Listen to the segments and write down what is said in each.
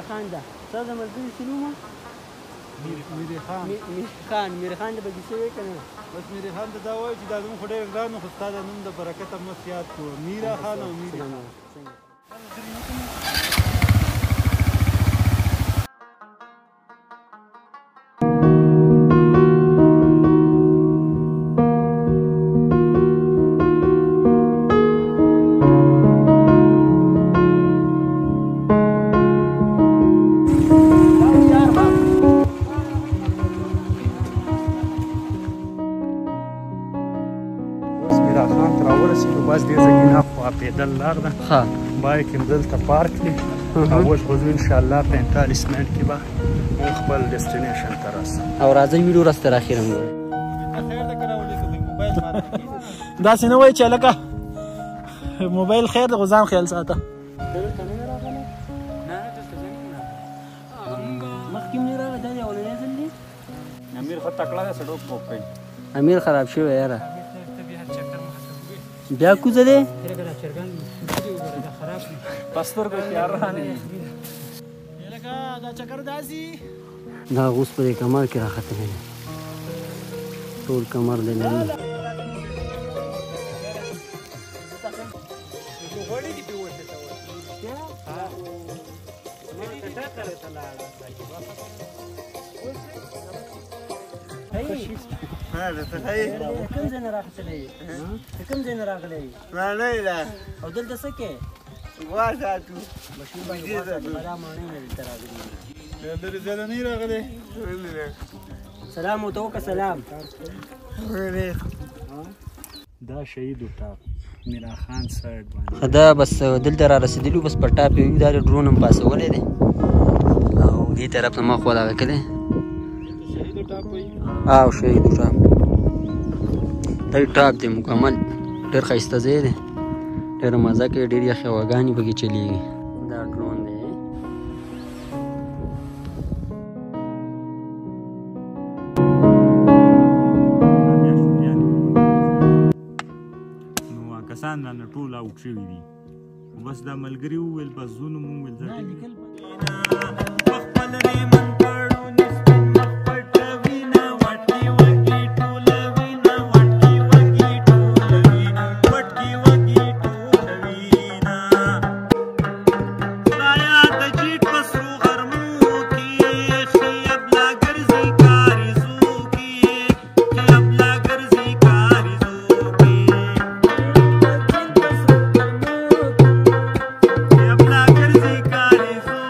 خان ده څه د ملګري سینومه میر خان د به کیسې وایي که نه بس میر خان ته دا وایي چې دا نوم خو ډېر ګران و خو ستا د نوم د برکته مست یاد کړو میرا خان او میرې خان بس دې ځای نه خوا پیدل لار ده بایک هم دلته پارک دی اول خو زه انشاءالله 45 منټ کې به مونږ خپل ډیسټینیشن ته راسو او راځئ ویډیو راسته راخیره مو داسې نه وایي چې هلکه موبایل خیر دی خو ځان خیال ساته مخکې مې راغلی دا دی اولنی ځل دی امیر خو تکړه دی سړک پوک کوي امیر خراب شوی یاره بیا کوزه دی پستر کو تیار رانه لکه دا چکر داسي دا اوس په دې کمر کې راختلی دی ټول کمر دی نه کوم ځای نه راختلی کوم ځای نه راغلی او دلته څه کې غوا ساتو مشهور باندې غوا ساتو دا ماڼۍ نه دلته راغلي لرې ځای نه راغلی سلام ورته وکړه سلام دا شهید ټاپ میرا خان سایډ باندې دا بس دلته را رسېدلو بس په ټاپ یو دا ډرون هم پاسولی دی او دې طرف ته ما خوا دغه کلی او شهید ټاپ دا ټاپ دی مکمل ډېر ښایسته ځای دی ډېره مزه کوي ډېرې یخې هواګانې پکې چلیږي دا ډرون دی نو کسان رانه ټول اوټ شوي دي بس دا ملګري وویل بس ځو نو مونږ ویل Got it.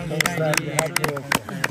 افغانستان جهاد دې وکړو.